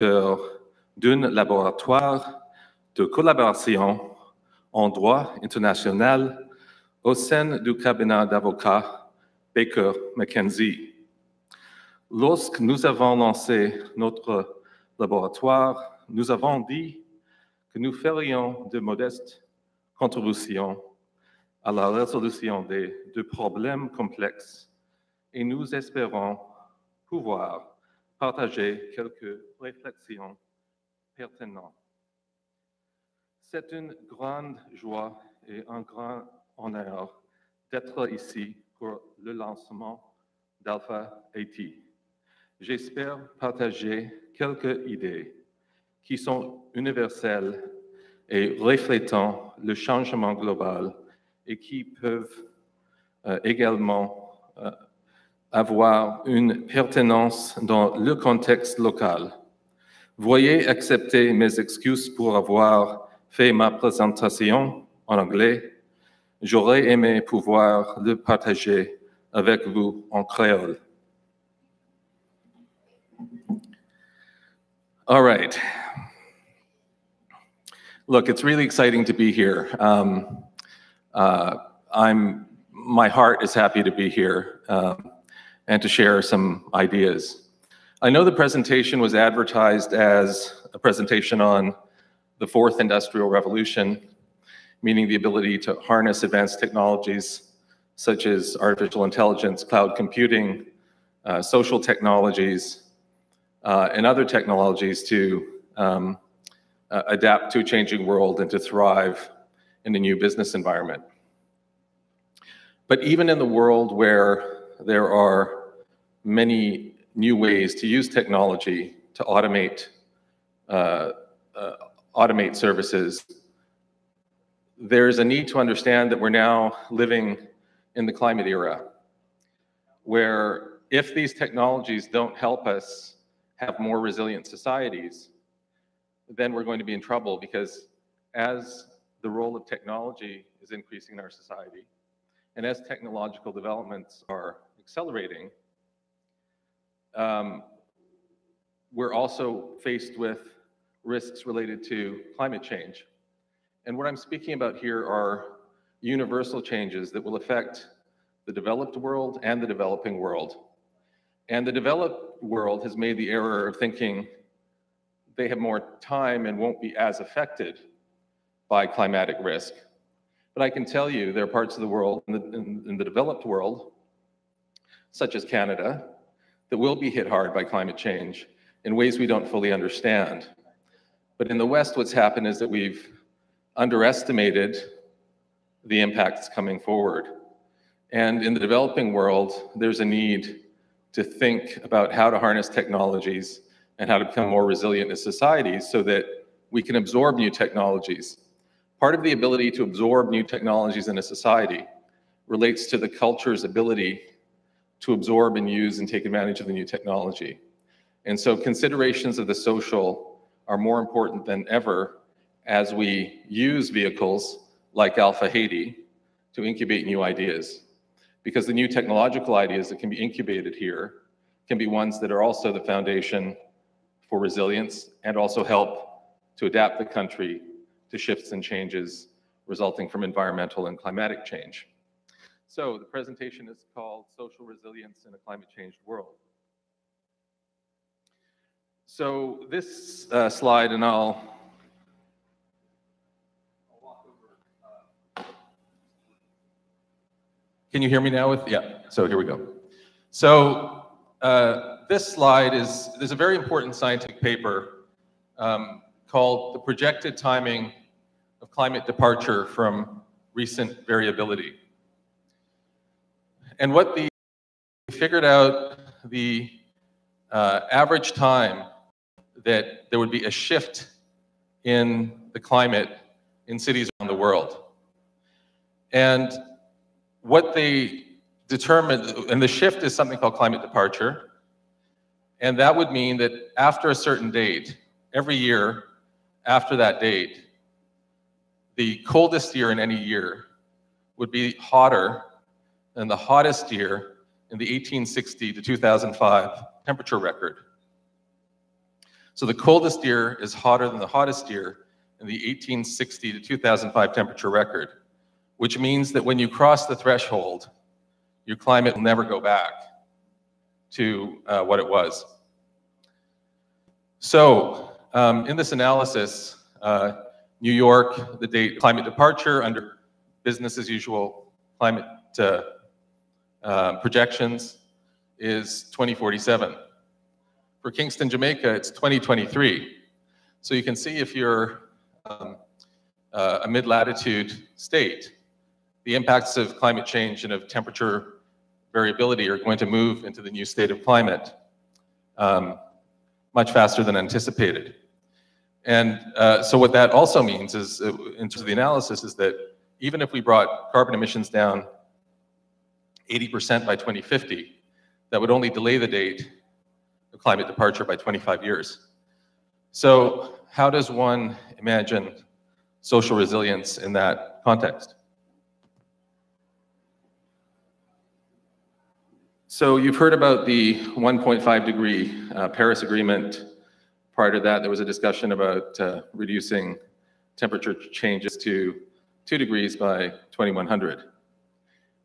d'un laboratoire de collaboration en droit international au sein du cabinet d'avocats Baker McKenzie. Lorsque nous avons lancé notre laboratoire, nous avons dit que nous ferions de modestes contributions à la résolution de problèmes complexes et nous espérons pouvoir partager quelques réflexions pertinentes. C'est une grande joie et un grand honneur d'être ici pour le lancement d'Alpha Haiti. J'espère partager quelques idées qui sont universelles et reflétant le changement global et qui peuvent également avoir une pertinence dans le contexte local. Veuillez accepter mes excuses pour avoir fait ma présentation en anglais. J'aurais aimé pouvoir le partager avec vous en créole. All right. Look, it's really exciting to be here. My heart is happy to be here and to share some ideas. I know the presentation was advertised as a presentation on the fourth industrial revolution, meaning the ability to harness advanced technologies such as artificial intelligence, cloud computing, social technologies, and other technologies to adapt to a changing world and to thrive in a new business environment. But even in the world where there are many new ways to use technology to automate services, there's a need to understand that we're now living in the climate era, where if these technologies don't help us have more resilient societies, then we're going to be in trouble, because as the role of technology is increasing in our society, and as technological developments are accelerating, we're also faced with risks related to climate change. And what I'm speaking about here are universal changes that will affect the developed world and the developing world. And the developed world has made the error of thinking they have more time and won't be as affected by climatic risk. But I can tell you there are parts of the world, in the developed world, such as Canada, that will be hit hard by climate change in ways we don't fully understand. But in the West, what's happened is that we've underestimated the impacts coming forward. And in the developing world, there's a need to think about how to harness technologies and how to become more resilient as societies so that we can absorb new technologies. Part of the ability to absorb new technologies in a society relates to the culture's ability to absorb and use and take advantage of the new technology. And so considerations of the social are more important than ever as we use vehicles like Alpha Haiti to incubate new ideas. Because the new technological ideas that can be incubated here can be ones that are also the foundation for resilience and also help to adapt the country to shifts and changes resulting from environmental and climatic change. So the presentation is called Social Resilience in a Climate Changed World. So this slide, and I'll walk over. Can you hear me now? Yeah, so here we go. So this slide there's a very important scientific paper called The Projected Timing of Climate Departure from Recent Variability. And what they figured out the average time that there would be a shift in the climate in cities around the world. And what they determined, and the shift is something called climate departure, and that would mean that after a certain date, every year after that date, the coldest year in any year would be hotter than the hottest year in the 1860 to 2005 temperature record. So the coldest year is hotter than the hottest year in the 1860 to 2005 temperature record, which means that when you cross the threshold, your climate will never go back to what it was. So in this analysis, New York, the date climate departure under business as usual climate projections is 2047. For Kingston, Jamaica, it's 2023. So you can see if you're a mid-latitude state, the impacts of climate change and of temperature variability are going to move into the new state of climate much faster than anticipated. And so what that also means is, in terms of the analysis, is that even if we brought carbon emissions down 80% by 2050, that would only delay the date of climate departure by 25 years. So how does one imagine social resilience in that context? So you've heard about the 1.5 degree Paris Agreement. Prior to that, there was a discussion about reducing temperature changes to 2 degrees by 2100.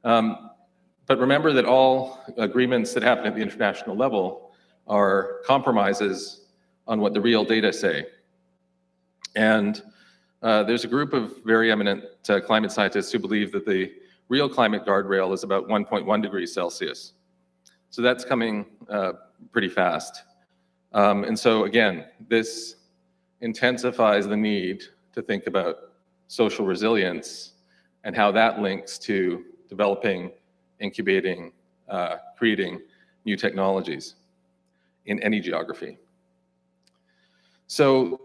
But remember that all agreements that happen at the international level are compromises on what the real data say. And there's a group of very eminent climate scientists who believe that the real climate guardrail is about 1.1 degrees Celsius. So that's coming pretty fast. And so again, this intensifies the need to think about social resilience and how that links to developing, incubating, creating new technologies in any geography. So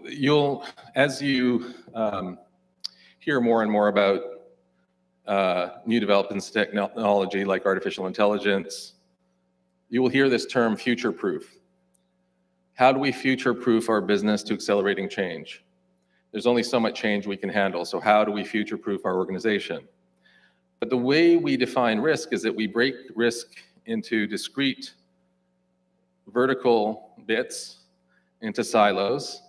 as you hear more and more about new developments in technology like artificial intelligence, you will hear this term future-proof. How do we future-proof our business to accelerating change? There's only so much change we can handle, so how do we future-proof our organization? But the way we define risk is that we break risk into discrete vertical bits, into silos,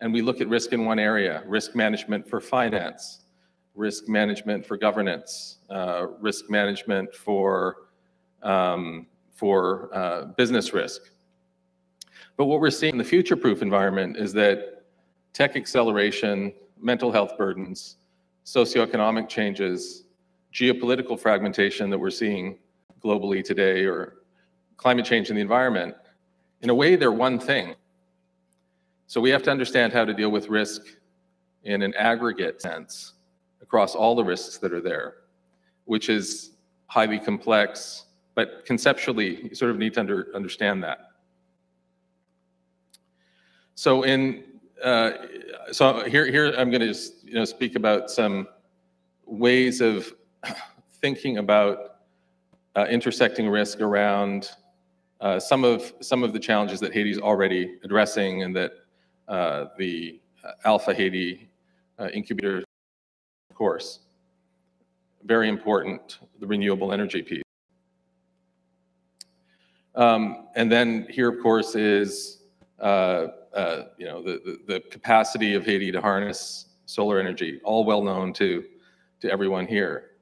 and we look at risk in one area: risk management for finance, risk management for governance, risk management for business risk. But what we're seeing in the future-proof environment is that tech acceleration, mental health burdens, socioeconomic changes, geopolitical fragmentation that we're seeing globally today, or climate change in the environment, in a way, they're one thing. So we have to understand how to deal with risk in an aggregate sense across all the risks that are there, which is highly complex, but conceptually, you sort of need to understand that. So here I'm going to just speak about some ways of thinking about intersecting risk around some of the challenges that Haiti is already addressing, and that the Alpha Haiti Incubator course, very important, the renewable energy piece. And then here, of course, is the capacity of Haiti to harness solar energy, all well known to everyone here.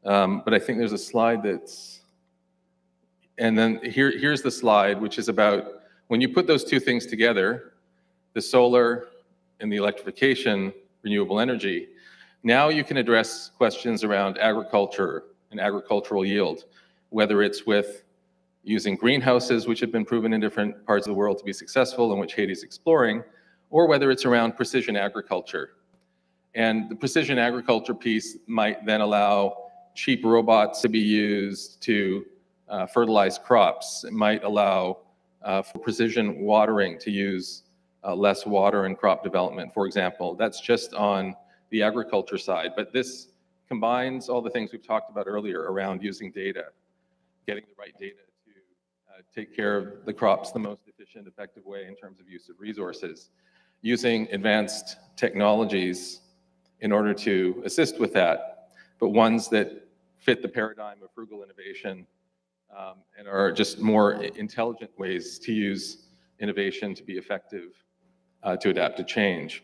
But I think there's a slide that's, and then here's the slide, which is about when you put those two things together, the solar and the electrification, renewable energy, now you can address questions around agriculture and agricultural yield, whether it's with using greenhouses, which have been proven in different parts of the world to be successful and which Haiti's exploring, or whether it's around precision agriculture. And the precision agriculture piece might then allow cheap robots to be used to fertilize crops. It might allow for precision watering to use less water in crop development, for example. That's just on the agriculture side, but this combines all the things we've talked about earlier around using data, getting the right data to take care of the crops the most efficient, effective way in terms of use of resources, using advanced technologies in order to assist with that, but ones that fit the paradigm of frugal innovation and are just more intelligent ways to use innovation to be effective, to adapt to change.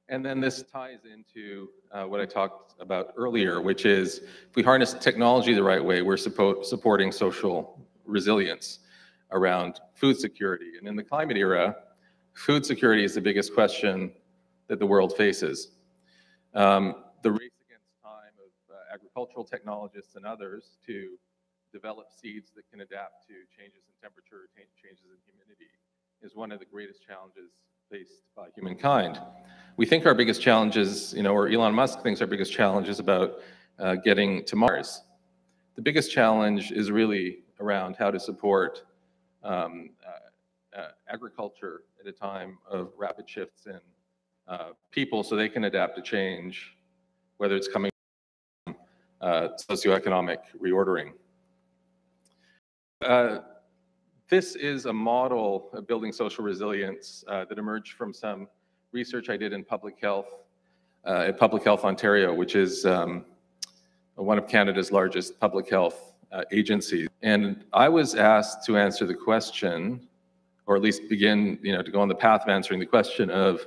And then this ties into what I talked about earlier, which is if we harness technology the right way, we're supporting social resilience around food security. And in the climate era, food security is the biggest question that the world faces. The race against time of agricultural technologists and others to develop seeds that can adapt to changes in temperature, changes in humidity, is one of the greatest challenges faced by humankind. We think our biggest challenges, or Elon Musk thinks our biggest challenge is about getting to Mars. The biggest challenge is really around how to support agriculture at a time of rapid shifts in people so they can adapt to change, whether it's coming from socioeconomic reordering. This is a model of building social resilience that emerged from some research I did in public health at Public Health Ontario, which is one of Canada's largest public health agencies. And I was asked to answer the question, or at least begin, to go on the path of answering the question of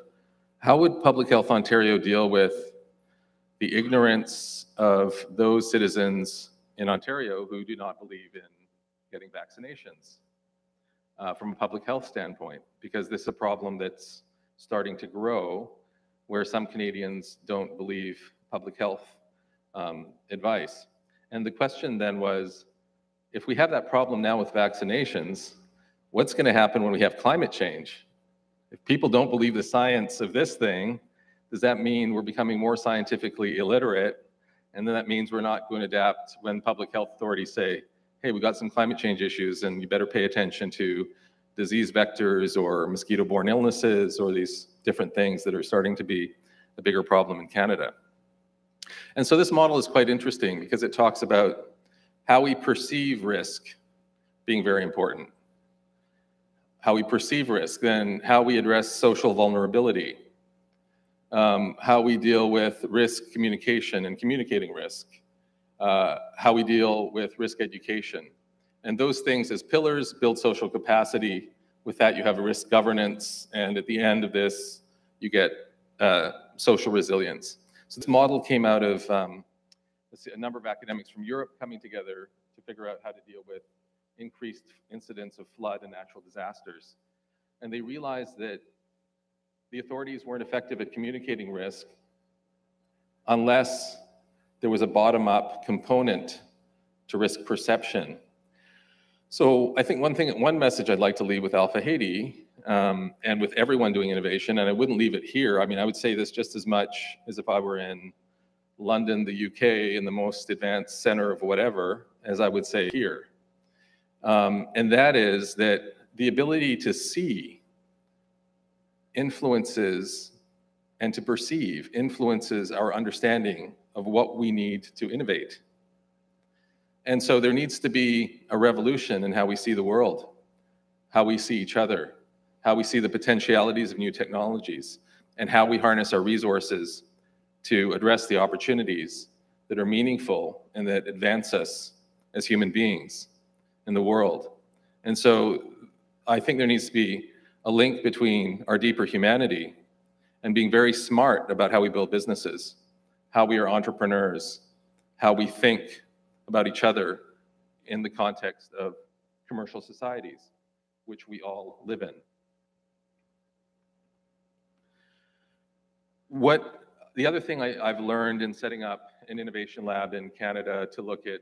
how would Public Health Ontario deal with the ignorance of those citizens in Ontario who do not believe in getting vaccinations from a public health standpoint, because this is a problem that's starting to grow where some Canadians don't believe public health advice. And the question then was, if we have that problem now with vaccinations, what's going to happen when we have climate change? If people don't believe the science of this thing, does that mean we're becoming more scientifically illiterate? And then that means we're not going to adapt when public health authorities say, hey, we got some climate change issues and you better pay attention to disease vectors or mosquito-borne illnesses or these different things that are starting to be a bigger problem in Canada. And so this model is quite interesting because it talks about how we perceive risk being very important. How we perceive risk, then how we address social vulnerability, how we deal with risk communication and communicating risk, how we deal with risk education. And those things as pillars build social capacity. With that, you have a risk governance, and at the end of this, you get social resilience. So this model came out of a number of academics from Europe coming together to figure out how to deal with increased incidents of flood and natural disasters. And they realized that the authorities weren't effective at communicating risk unless there was a bottom-up component to risk perception. So I think one message I'd like to leave with Alpha Haiti and with everyone doing innovation, and I wouldn't leave it here. I mean, I would say this just as much as if I were in London, the UK, in the most advanced center of whatever, as I would say here. And that is that the ability to see influences and to perceive influences our understanding of what we need to innovate. And so there needs to be a revolution in how we see the world, how we see each other, how we see the potentialities of new technologies, and how we harness our resources to address the opportunities that are meaningful and that advance us as human beings in the world. And so I think there needs to be a link between our deeper humanity and being very smart about how we build businesses, how we are entrepreneurs, how we think about each other in the context of commercial societies, which we all live in. The other thing I've learned in setting up an innovation lab in Canada to look at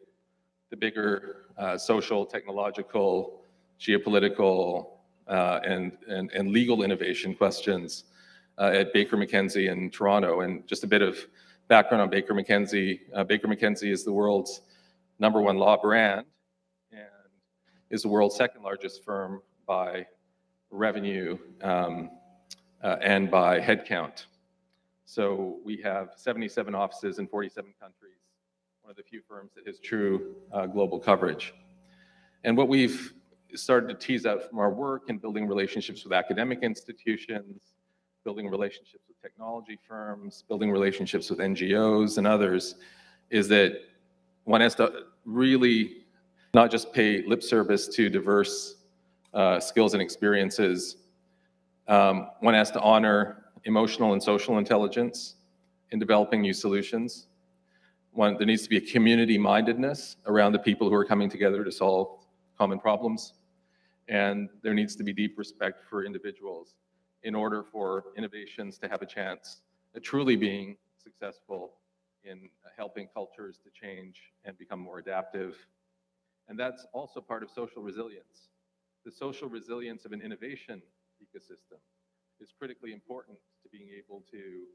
the bigger social, technological, geopolitical, and legal innovation questions at Baker McKenzie in Toronto. And just a bit of background on Baker McKenzie. Baker McKenzie is the world's #1 law brand and is the world's second largest firm by revenue and by headcount. So we have 77 offices in 47 countries, one of the few firms that has true global coverage. And what we've started to tease out from our work in building relationships with academic institutions, building relationships with technology firms, building relationships with NGOs and others, is that one has to really not just pay lip service to diverse skills and experiences. One has to honor emotional and social intelligence in developing new solutions. There needs to be a community-mindedness around the people who are coming together to solve common problems. And there needs to be deep respect for individuals in order for innovations to have a chance at truly being successful in helping cultures to change and become more adaptive. And that's also part of social resilience. The social resilience of an innovation ecosystem is critically important to being able to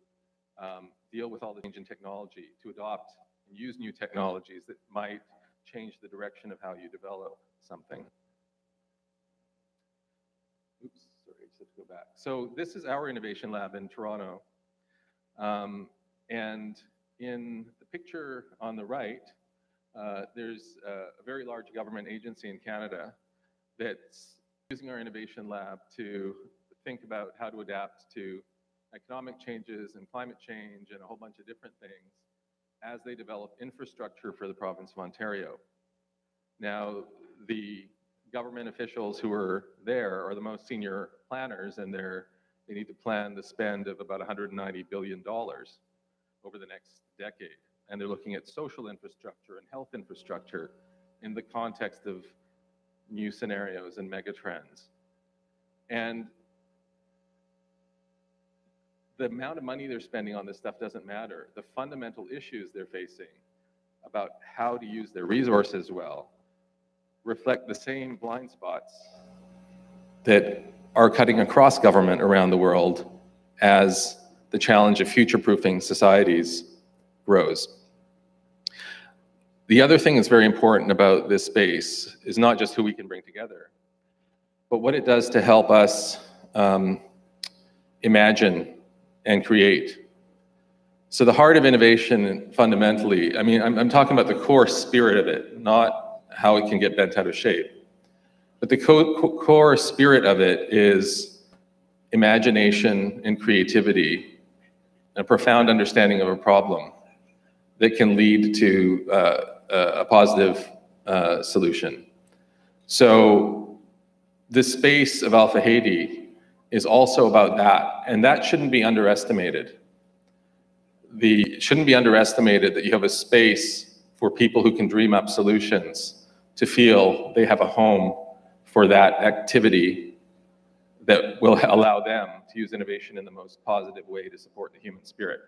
deal with all the change in technology, to adopt and use new technologies that might change the direction of how you develop something. Oops, sorry, I just have to go back. So this is our innovation lab in Toronto. And in the picture on the right, there's a very large government agency in Canada that's using our innovation lab to think about how to adapt to economic changes and climate change and a whole bunch of different things as they develop infrastructure for the province of Ontario. Now, the government officials who are there are the most senior planners, and they need to plan the spend of about $190 billion over the next decade. And they're looking at social infrastructure and health infrastructure in the context of new scenarios and megatrends. And the amount of money they're spending on this stuff doesn't matter. The fundamental issues they're facing about how to use their resources well reflect the same blind spots that are cutting across government around the world as the challenge of future-proofing societies grows. The other thing that's very important about this space is not just who we can bring together, but what it does to help us imagine and create. So the heart of innovation, fundamentally, I mean, I'm talking about the core spirit of it, not how it can get bent out of shape. But the core spirit of it is imagination and creativity, and a profound understanding of a problem that can lead to a positive solution. So the space of Alpha Haiti is also about that, and that shouldn't be underestimated. It shouldn't be underestimated that you have a space for people who can dream up solutions to feel they have a home for that activity that will allow them to use innovation in the most positive way to support the human spirit.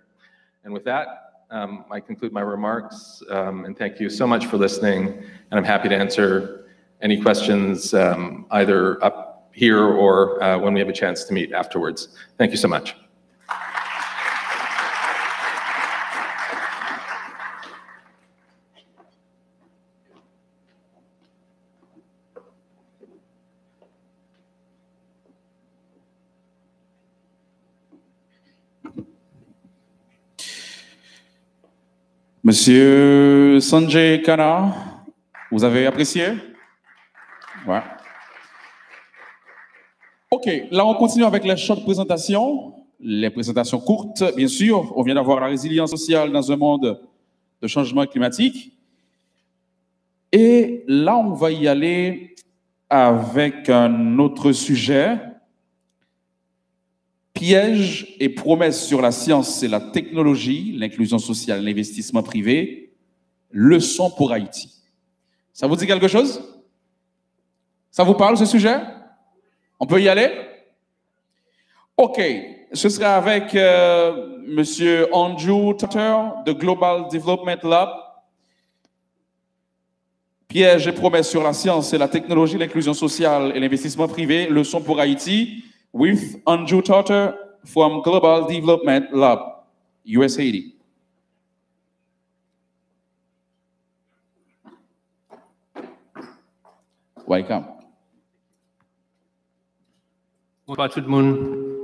And with that, I conclude my remarks, and thank you so much for listening, and I'm happy to answer any questions either up here or when we have a chance to meet afterwards. Thank you so much. Monsieur Sanjay Khanna, vous avez apprécié? Ouais. OK, là on continue avec les short présentations, les présentations courtes, bien sûr. On vient d'avoir la résilience sociale dans un monde de changement climatique. Et là, on va y aller avec un autre sujet. Pièges et promesses sur la science et la technologie, l'inclusion sociale, l'investissement privé, leçons pour Haïti. Ça vous dit quelque chose? Ça vous parle, ce sujet? On peut y aller? OK. Ce sera avec Monsieur Jour de Global Development Lab. Pièges et promesses sur la science et la technologie, l'inclusion sociale et l'investissement privé, leçons pour Haïti. With Andrew Totter from Global Development Lab, US Haiti. Welcome. Bonjour tout le monde.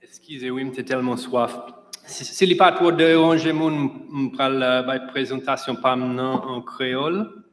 Excusez-moi, j'ai tellement soif. Si les pas trop déranger, je vais la présentation pas maintenant en créole.